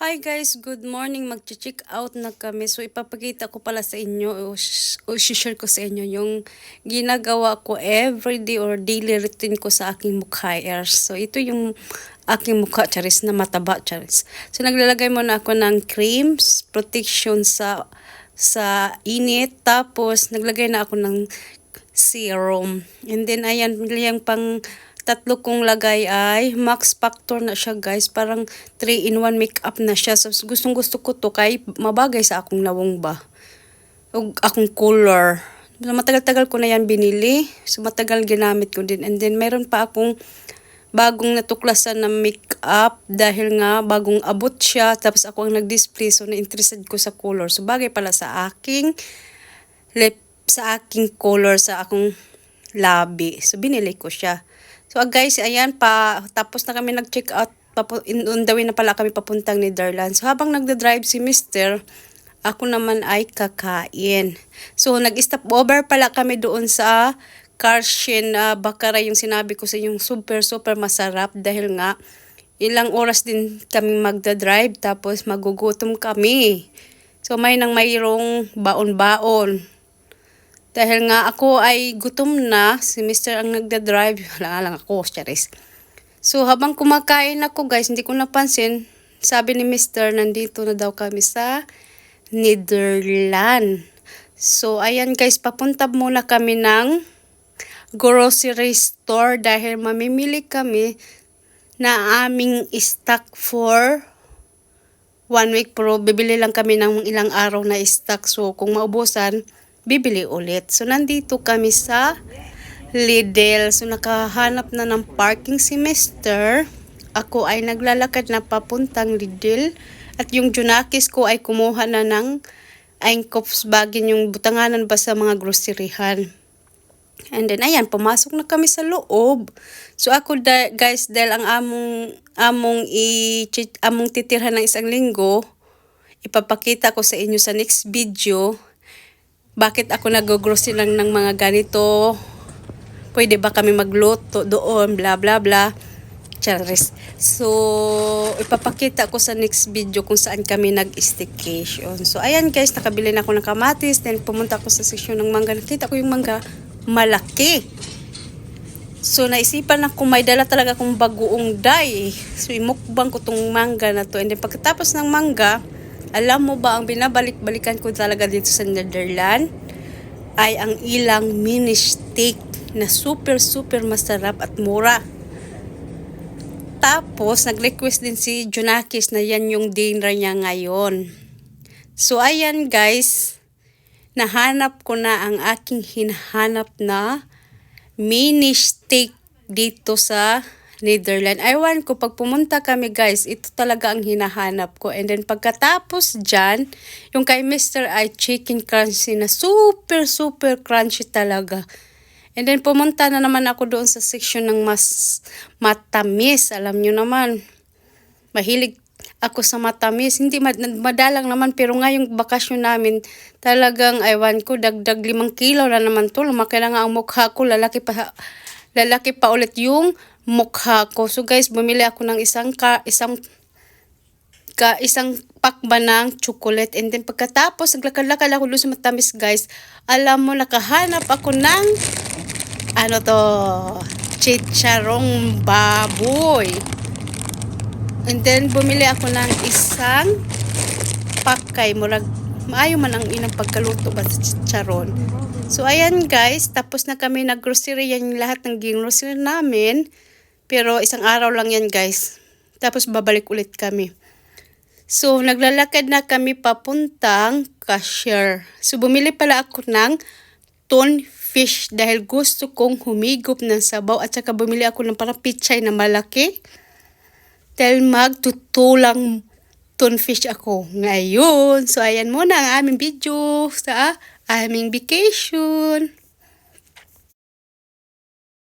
Hi guys, good morning. Mag-check out na kami. So ipapakita ko pala sa inyo o share ko sa inyo yung ginagawa ko everyday or daily routine ko sa aking mukha hairs. So ito yung aking mukha charis na mataba charis. So naglalagay muna ako ng creams, protection sa init, tapos naglagay na ako ng serum. And then ayan, yung pang tatlo kong lagay ay Max Factor na siya guys. Parang 3-in-1 makeup na siya. So gustong gusto ko to kay mabagay sa akong nawong ba. O akong color. So, matagal-tagal ko na yan binili. So matagal ginamit ko din. And then meron pa akong bagong natuklasan na makeup dahil nga bagong abot siya. Tapos ako ang nag-display. So na-interested ko sa color. So bagay pala sa aking lip, sa aking color, sa akong labi. So binili ko siya. So guys, ayan pa, tapos na kami nag-check out, on the way na pala kami papuntang Netherlands. So habang nagda-drive si Mr., ako naman ay kakain. So nag-stop over pala kami doon sa Karshen Bakara, yung sinabi ko sa yung super masarap dahil nga ilang oras din kami magda-drive tapos magugutom kami. So mayroong baon-baon. Dahil nga ako ay gutom na, si Mr. ang nagda-drive, wala lang ako, charis. So habang kumakain ako guys, hindi ko napansin, sabi ni Mr. nandito na daw kami sa Netherlands. So ayan guys, papunta muna kami ng grocery store dahil mamimili kami na aming stock for 1 week. Pero bibili lang kami ng ilang araw na stock. So kung maubusan, bibili ulit. So, nandito kami sa Lidl. So, nakahanap na ng parking si Mr. Ako ay naglalakad na papuntang Lidl. At yung Junakis ko ay kumuha na ng Einkaufs bagin, yung butanganan ba sa mga groceryhan. And then, ayan, pumasok na kami sa loob. So, ako guys, dahil ang among titirhan ng isang linggo, ipapakita ko sa inyo sa next video. Bakit ako nag-grocery lang ng mga ganito? Pwede ba kami magluto doon? Bla bla bla. Charis. So, ipapakita ko sa next video kung saan kami nag-staycation. So, ayan guys, nakabili na ako ng kamatis. Then, pumunta ako sa section ng mangga. Nakita ko yung mangga, malaki. So, naisipan na kung may dala talaga akong bagoong day. So, imukbang ko tong mangga na to. And then, pagkatapos ng mangga, alam mo ba, ang binabalik-balikan ko talaga dito sa Netherlands ay ang ilang mini steak na super masarap at mura. Tapos, nag-request din si Junakis na yan yung dinner niya ngayon. So, ayan guys, nahanap ko na ang aking hinahanap na mini steak dito sa Netherlands. Aywan ko, pag pumunta kami guys, ito talaga ang hinahanap ko. And then pagkatapos dyan, yung kay Mr. ay chicken crunchy na super crunchy talaga. And then pumunta na naman ako doon sa section ng mas matamis. Alam nyo naman, mahilig ako sa matamis. Hindi madalang naman, pero ngayong bakasyon namin, talagang aywan ko, dagdag 5 kilo na naman to. Lumaki na nga ang mukha ko, lalaki pa ulit yung mukha ko. So guys, bumili ako ng isang pack ba ng chocolate. And then pagkatapos, naglakad-lakad ako doon sa matamis guys. Alam mo, nakahanap ako ng chicharong baboy. And then bumili ako ng isang pack kay murag maayo man ang inang pagkaluto ba sa chicharon. So ayan guys, tapos na kami nag-grocery, yan lahat ng grocery namin. Pero isang araw lang yan guys. Tapos babalik ulit kami. So naglalakad na kami papuntang cashier. So bumili pala ako ng fish dahil gusto kong humigop ng sabaw. At saka bumili ako ng parang pichay na malaki. Dahil magtutulang fish ako ngayon. So ayan muna ang aming video sa aming vacation.